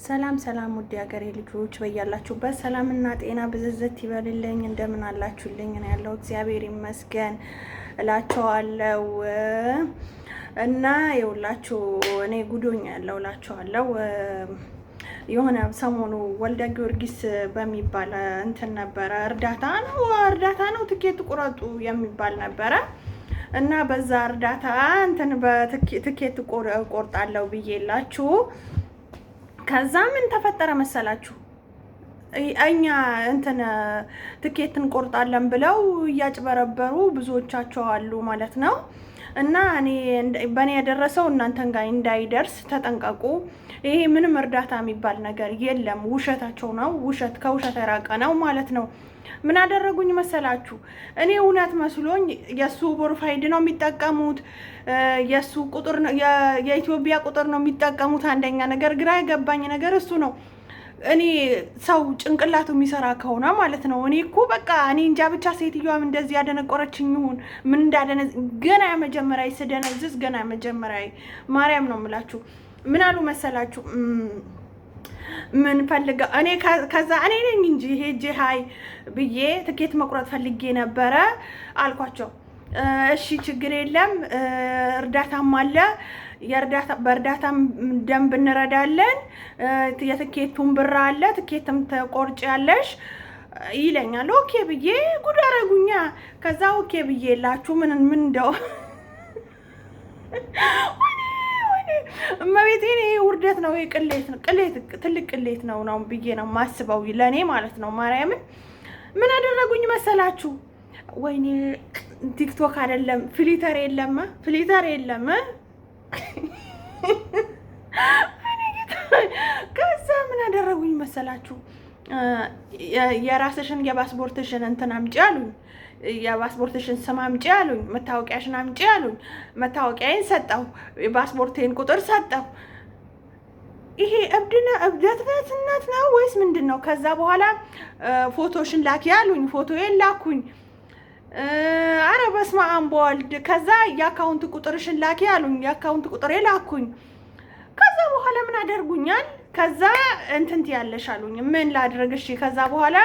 ሰላም ሰላም ውድ ሀገሬ ልጆች በያላችሁበት ሰላምና ጤና ብዝዝት ይበልልኝ። እንደምን አላችሁልኝ? እኔ ያለው እግዚአብሔር ይመስገን እላችኋለሁ። እና የውላችሁ እኔ ጉዶኛ ያለው እላችኋለሁ። የሆነ ሰሞኑ ወልደ ጊዮርጊስ በሚባል እንትን ነበረ፣ እርዳታ ነው ትኬት ቁረጡ የሚባል ነበረ። እና በዛ እርዳታ እንትን በትኬት ቆርጣለሁ ብዬላችሁ ከዛ ምን ተፈጠረ መሰላችሁ? እኛ እንትን ትኬት እንቆርጣለን ብለው እያጭበረበሩ ብዙዎቻቸው አሉ ማለት ነው። እና እኔ በእኔ የደረሰው እናንተን ጋር እንዳይደርስ ተጠንቀቁ። ይሄ ምንም እርዳታ የሚባል ነገር የለም፣ ውሸታቸው ነው። ውሸት ከውሸት የራቀ ነው ማለት ነው። ምን አደረጉኝ መሰላችሁ? እኔ እውነት መስሎኝ የሱ ፕሮፋይል ነው የሚጠቀሙት፣ የሱ ቁጥር ነው የኢትዮጵያ ቁጥር ነው የሚጠቀሙት። አንደኛ ነገር ግራ የገባኝ ነገር እሱ ነው። እኔ ሰው ጭንቅላቱ የሚሰራ ከሆነ ማለት ነው። እኔ እኮ በቃ እኔ እንጃ ብቻ ሴትዮዋም እንደዚህ ያደነቆረችኝ ይሁን ምን እንዳደነ ገና የመጀመሪያ ስደነዝዝ ገና የመጀመሪያ ማርያም ነው የምላችሁ። ምን አሉ መሰላችሁ? ምን ፈልጋ እኔ ከዛ እኔ ነኝ እንጂ ሄጄ ሀይ ብዬ ትኬት መቁረጥ ፈልጌ ነበረ አልኳቸው። እሺ ችግር የለም እርዳታም አለ፣ በእርዳታም ደንብ እንረዳለን፣ የትኬቱን ብር አለ፣ ትኬትም ተቆርጫለሽ ይለኛል። ኦኬ ብዬ ጉድ አረጉኛ። ከዛ ኦኬ ብዬ ላችሁ ምን እንደው እመቤቴን ይሄ ውርደት ነው፣ ይሄ ቅሌት ትልቅ ቅሌት ነው ብዬ ነው ማስበው ለኔ ማለት ነው። ማርያምን ምን አደረጉኝ መሰላችሁ? ወይኔ ቲክቶክ አይደለም ፍሊተር የለም ከዛ ምን አደረጉኝ መሰላችሁ? የራስሽን የፓስፖርትሽን እንትን አምጪ አሉኝ። የፓስፖርትሽን ስም አምጪ አሉኝ። መታወቂያሽን አምጪ አሉኝ። መታወቂያዬን ሰጠው፣ የፓስፖርቴን ቁጥር ሰጠው። ይሄ እብደትነት ነው ወይስ ምንድን ነው? ከዛ በኋላ ፎቶሽን ላኪ አሉኝ። ፎቶዬን ላኩኝ። አረ በስመ አብ ወልድ። ከዛ የአካውንት ቁጥርሽን ላኪ አሉኝ። የአካውንት ቁጥሬ ላኩኝ። ከዛ በኋላ ምን አደርጉኛል? ከዛ እንትን ትያለሽ አሉኝ። ምን ላድርግ? እሺ ከዛ በኋላ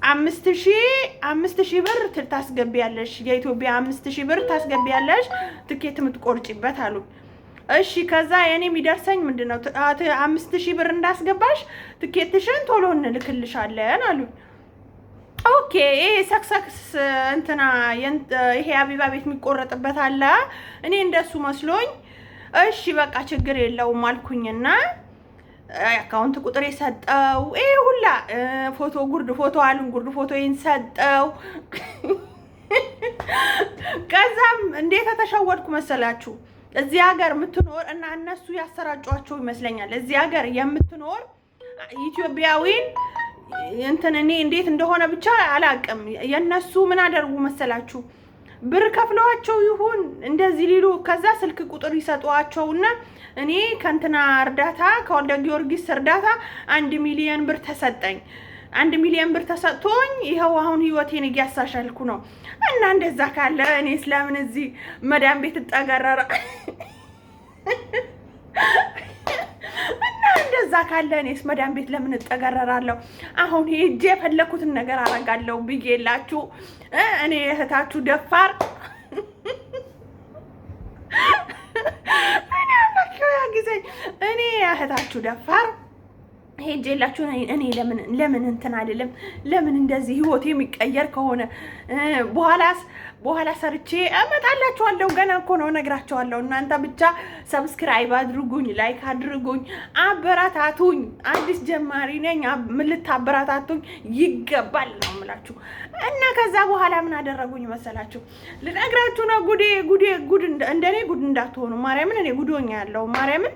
5,000 ብር ታስገቢያለሽ፣ የኢትዮጵያ 5,000 ብር ታስገቢያለሽ ትኬት የምትቆርጪበት አሉኝ። እሺ ከዛ የኔ የሚደርሰኝ ምንድነው? 5,000 ብር እንዳስገባሽ ትኬትሽን ቶሎ እንልክልሻለን አሉኝ። ኦኬ ይሄ ሰክሰክስ እንትና ይሄ አቢባ ቤት የሚቆረጥበት አለ። እኔ እንደሱ መስሎኝ እሺ በቃ ችግር የለውም አልኩኝና አካውንት ቁጥር የሰጠው ይሄ ሁላ ጉርድ ፎቶ አሉን። ጉርድ ፎቶዬን ሰጠው። ከዛም እንዴት ተሸወድኩ መሰላችሁ? እዚህ ሀገር የምትኖር እና እነሱ ያሰራጯቸው ይመስለኛል። እዚህ ሀገር የምትኖር ኢትዮጵያዊን እንትን እኔ እንዴት እንደሆነ ብቻ አላውቅም። የነሱ ምን አደርጉ መሰላችሁ? ብር ከፍለዋቸው ይሁን እንደዚህ ሊሉ ከዛ ስልክ ቁጥር ይሰጧቸውና እኔ ከእንትና እርዳታ ከወልደ ጊዮርጊስ እርዳታ 1 ሚሊዮን ብር ተሰጠኝ። 1 ሚሊዮን ብር ተሰጥቶኝ ይኸው አሁን ህይወቴን እያሳሻልኩ ነው። እና እንደዛ ካለ እኔ ስለምን እዚህ መዳም ቤት እጠገረራ? እና እንደዛ ካለ እኔስ መዳም ቤት ለምን እጠገረራለሁ? አሁን ሄጄ የፈለኩትን ነገር አረጋለሁ ብዬላችሁ እኔ እህታችሁ ደፋር እኔ እህታችሁ ደፋር ሄጄላችሁ እኔ ለምን እንትን አይደለም? ለምን እንደዚህ ህይወቴ የሚቀየር ከሆነ በኋላ ሰርቼ እመጣላችኋለሁ። ገና እኮ ነው እነግራችኋለሁ። እናንተ ብቻ ሰብስክራይብ አድርጉኝ፣ ላይክ አድርጉኝ፣ አበረታቱኝ። አዲስ ጀማሪ ነኝ፣ ልታበረታቱኝ ይገባል ነው የምላችሁ። እና ከዛ በኋላ ምን አደረጉኝ መሰላችሁ? ልነግራችሁ ነው። ጉድ እንደኔ ጉድ እንዳትሆኑ ማርያምን። እኔ ጉዶኛ ያለው ማርያምን።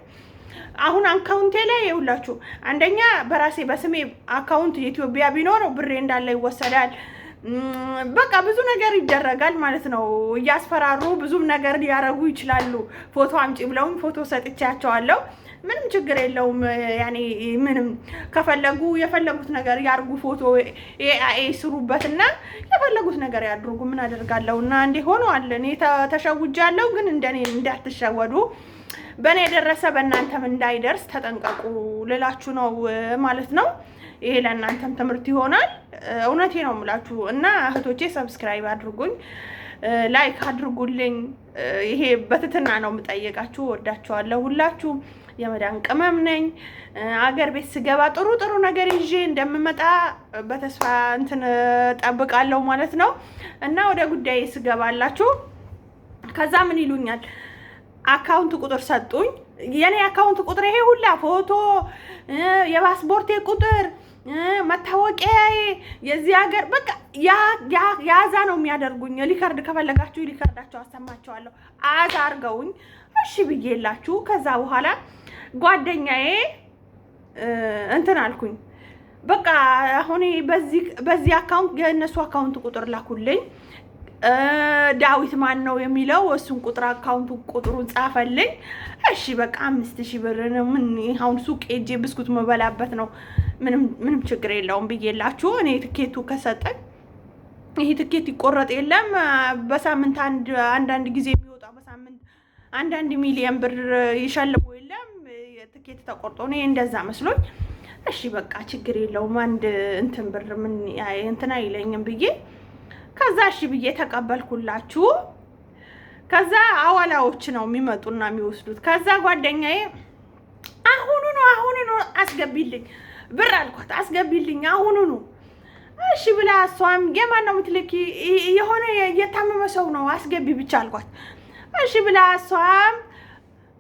አሁን አካውንቴ ላይ ይውላችሁ፣ አንደኛ በራሴ በስሜ አካውንት የኢትዮጵያ ቢኖረው ብሬ እንዳለ ይወሰዳል። በቃ ብዙ ነገር ይደረጋል ማለት ነው። እያስፈራሩ ብዙም ነገር ሊያረጉ ይችላሉ። ፎቶ አምጪ ብለውኝ ፎቶ ሰጥቻቸዋለሁ። ምንም ችግር የለውም። ያኔ ምንም ከፈለጉ የፈለጉት ነገር ያርጉ። ፎቶ ኤአይ ስሩበትና የፈለጉት ነገር ያድርጉ። ምን አደርጋለሁ? እና እንዴ ሆነዋል። እኔ ተሸውጃለሁ፣ ግን እንደኔ እንዳትሸወዱ በእኔ የደረሰ በእናንተም እንዳይደርስ ተጠንቀቁ ልላችሁ ነው ማለት ነው። ይሄ ለእናንተም ትምህርት ይሆናል። እውነቴ ነው የምላችሁ እና እህቶቼ ሰብስክራይብ አድርጉኝ፣ ላይክ አድርጉልኝ። ይሄ በትትና ነው የምጠይቃችሁ። ወዳችኋለሁ ሁላችሁ። የመዳን ቅመም ነኝ። አገር ቤት ስገባ ጥሩ ጥሩ ነገር ይዤ እንደምመጣ በተስፋ እንትን ጠብቃለሁ ማለት ነው። እና ወደ ጉዳይ ስገባላችሁ ከዛ ምን ይሉኛል አካውንት ቁጥር ሰጡኝ። የኔ አካውንት ቁጥር ይሄ ሁላ ፎቶ፣ የፓስፖርቴ ቁጥር፣ መታወቂያዬ፣ የዚህ ሀገር በቃ ያዛ ነው የሚያደርጉኝ። ሊከርድ ከፈለጋችሁ ሊከርዳቸው አሰማቸዋለሁ። አዛ አርገውኝ እሺ ብዬላችሁ ከዛ በኋላ ጓደኛዬ እንትን አልኩኝ። በቃ አሁን በዚህ አካውንት የእነሱ አካውንት ቁጥር ላኩልኝ። ዳዊት ማን ነው የሚለው እሱን ቁጥር አካውንቱ ቁጥሩን ጻፈልኝ። እሺ በቃ 5000 ብር ነው። ምን አሁን ሱቅ ሄጄ ብስኩት መበላበት ነው። ምንም ችግር የለውም ብዬላችሁ እኔ ትኬቱ ከሰጠኝ ይሄ ትኬት ይቆረጥ የለም በሳምንት አንዳንድ ጊዜ የሚወጣው በሳምንት አንዳንድ ሚሊዮን ብር ይሸልሙ የለም ትኬት ተቆርጦ ነው እንደዛ መስሎኝ። እሺ በቃ ችግር የለውም አንድ እንትን ብር ምን እንትና አይለኝም ብዬ ከዛ እሺ ብዬ ተቀበልኩላችሁ። ከዛ አዋላዎች ነው የሚመጡና የሚወስዱት። ከዛ ጓደኛዬ አሁኑኑ አስገቢልኝ ብር አልኳት። አስገቢልኝ አሁኑኑ። እሺ ብላ እሷም የማን ነው የምትልኪ? የሆነ የታመመ ሰው ነው አስገቢ ብቻ አልኳት። እሺ ብላ እሷም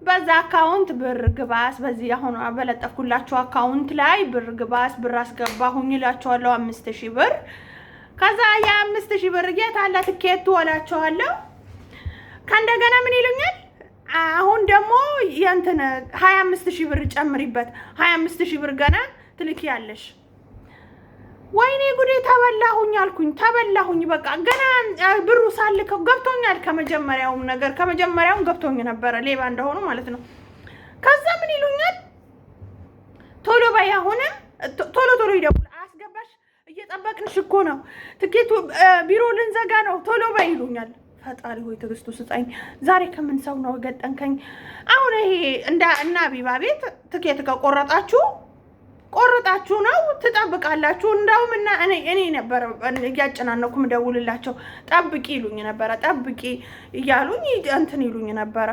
በዛ አካውንት ብር ግባስ በዚህ አሁን በለጠፍኩላችሁ አካውንት ላይ ብር ግባስ ብር አስገባሁኝ እላቸዋለሁ 5000 ብር። ከዛ ያ5000 ብር የት አለ ትኬቱ እላቸዋለሁ። ከእንደገና ምን ይሉኛል አሁን ደግሞ የእንትን 25000 ብር ጨምሪበት 25000 ብር ገና ትልኪያለሽ። ወይኔ ጉዴ ተበላሁኝ አልኩኝ። ተበላሁኝ በቃ ገና ብሩ ሳልከው ገብቶኛል። ከመጀመሪያውም ገብቶኝ ነበረ ሌባ እንደሆኑ ማለት ነው። ከዛ ምን ይሉኛል ቶሎ በይ አሁንም ቶሎ ይደውል አስገባሽ እየጠበቅንሽ እኮ ነው ትኬቱ ቢሮ ልንዘጋ ነው ቶሎ በይ ይሉኛል። ፈጣሪ ሆይ ትዕግስቱ ስጠኝ። ዛሬ ከምን ሰው ነው ገጠንከኝ። አሁን ይሄ እና አቢባ ቤት ትኬት ቆርጣችሁ ነው ትጠብቃላችሁ። እንደውም እና እኔ ነበር እያጨናነኩ ምደውልላቸው ጠብቂ ይሉኝ ነበረ። ጠብቂ እያሉኝ እንትን ይሉኝ ነበረ።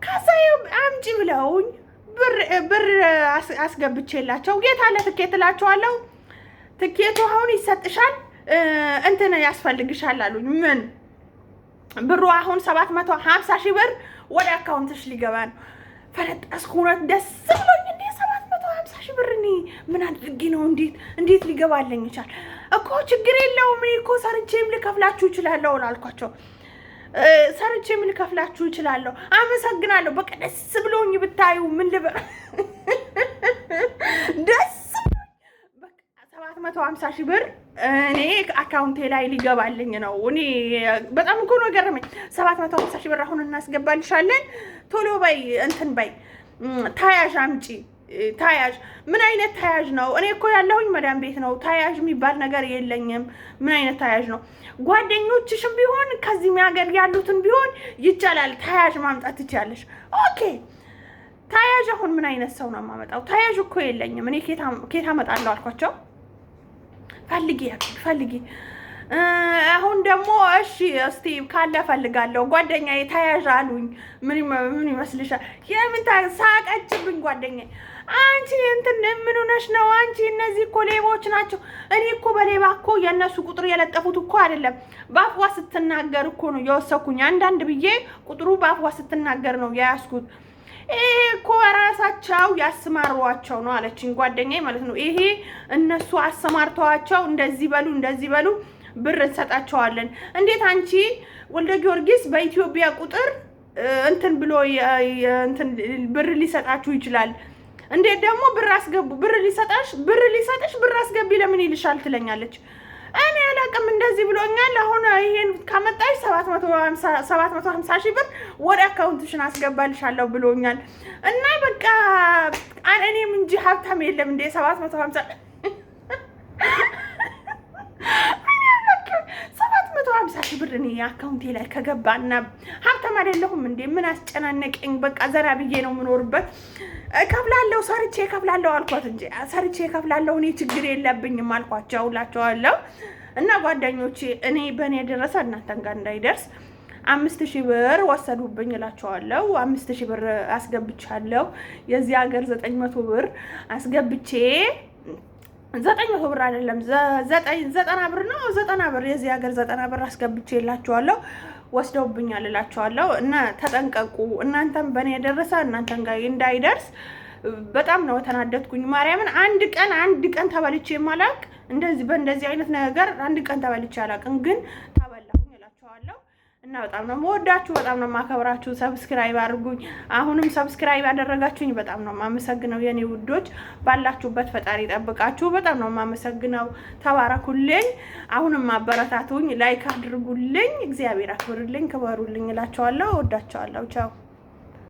ከዛ አምጪ ብለውኝ ብር አስገብቼላቸው የት አለ ትኬት እላቸዋለሁ። ትኬቱ አሁን ይሰጥሻል እንትን ያስፈልግሻል አሉኝ። ምን ብሩ አሁን 750 ብር ወደ አካውንትሽ ሊገባ ነው። ፈለጠስኩ። እውነት ደስ ብሎኝ እንዴ 750 ብር እኔ ምን አድርጌ ነው እንዴት ሊገባልኝ ይችላል እኮ ችግር የለውም እኔ እኮ ሰርቼም ልከፍላችሁ እችላለሁ አልኳቸው። ሰርቼም ልከፍላችሁ እችላለሁ አመሰግናለሁ። በቃ ደስ ብሎኝ ብታዩ ምን ልበል ደስ በቃ 750 ብር እኔ አካውንቴ ላይ ሊገባልኝ ነው። እኔ በጣም እኮ ነው ገረመኝ። 750 ብር አሁን እናስገባልሻለን ቶሎ በይ እንትን በይ ታያዥ አምጪ። ታያዥ ምን አይነት ታያዥ ነው? እኔ እኮ ያለሁኝ መዳም ቤት ነው። ታያዥ የሚባል ነገር የለኝም። ምን አይነት ታያዥ ነው? ጓደኞችሽም ቢሆን ከዚህ ሀገር ያሉትን ቢሆን ይቻላል ታያዥ ማምጣት ትችያለሽ። ኦኬ ታያዥ አሁን ምን አይነት ሰው ነው የማመጣው? ታያዥ እኮ የለኝም እኔ ኬታ አመጣለሁ አልኳቸው። ፈልጊ አሁን ደግሞ እሺ እስቲ ካለ ፈልጋለሁ። ጓደኛዬ ታያዥ አሉኝ። ምን ይመስልሻል? የምን ሳቀችብኝ ጓደኛዬ። አንቺ እንትን ምን ሆነሽ ነው አንቺ? እነዚህ እኮ ሌቦች ናቸው። እኔ እኮ በሌባ እኮ የነሱ ቁጥር የለጠፉት እኮ አይደለም በአፍዋ ስትናገር እኮ ነው የወሰኩኝ። አንዳንድ ብዬ ቁጥሩ በአፍዋ ስትናገር ነው የያዝኩት። ይሄ እኮ ራሳቸው ያስማሯቸው ነው አለችኝ ጓደኛዬ ማለት ነው። ይሄ እነሱ አሰማርተዋቸው እንደዚህ በሉ ብር እንሰጣቸዋለን። እንዴት አንቺ ወልደ ጊዮርጊስ በኢትዮጵያ ቁጥር እንትን ብሎ እንትን ብር ሊሰጣችሁ ይችላል? እንዴት ደግሞ ብር አስገቡ ብር ሊሰጥሽ ብር አስገቢ ለምን ይልሻል ትለኛለች። እኔ አላውቅም እንደዚህ ብሎኛል። አሁን ይሄን ካመጣሽ 750 ብር ወደ አካውንትሽን አስገባልሻለሁ ብሎኛል። እና በቃ እኔም እንጂ ሀብታም የለም እንደ 750 ብር እኔ አካውንቴ ላይ ከገባና ሀብታም አይደለሁም እንዴ? ምን አስጨናነቀኝ? በቃ ዘና ብዬ ነው የምኖርበት። እከፍላለሁ፣ ሰርቼ እከፍላለሁ አልኳት እንጂ ሰርቼ እከፍላለሁ፣ እኔ ችግር የለብኝም አልኳቸው እላቸዋለሁ። እና ጓደኞቼ እኔ በእኔ የደረሰ እናንተን ጋር እንዳይደርስ 5000 ብር ወሰዱብኝ እላቸዋለሁ። 5000 ብር አስገብቻለሁ። የዚህ ሀገር 900 ብር አስገብቼ 900 ብር አይደለም 90 ብር ነው። 90 ብር የዚህ ሀገር 90 ብር አስገብቼ እላቸዋለሁ። ወስደውብኛል እላቸዋለሁ። እና ተጠንቀቁ። እናንተም በእኔ የደረሰ እናንተን ጋር እንዳይደርስ በጣም ነው ተናደድኩኝ። ማርያምን አንድ ቀን ተበልቼ ማላቅ እንደዚህ በእንደዚህ አይነት ነገር አንድ ቀን ተበልቼ አላቅም፣ ግን ተበላሁኝ እላቸዋለሁ። እና በጣም ነው የምወዳችሁ፣ በጣም ነው የማከብራችሁ። ሰብስክራይብ አድርጉኝ። አሁንም ሰብስክራይብ ያደረጋችሁኝ በጣም ነው የማመሰግነው የኔ ውዶች። ባላችሁበት ፈጣሪ ጠብቃችሁ። በጣም ነው የማመሰግነው። ተባረኩልኝ። አሁንም ማበረታቱኝ፣ ላይክ አድርጉልኝ። እግዚአብሔር አክብርልኝ፣ ክበሩልኝ እላቸዋለሁ። ወዳቸዋለሁ። ቻው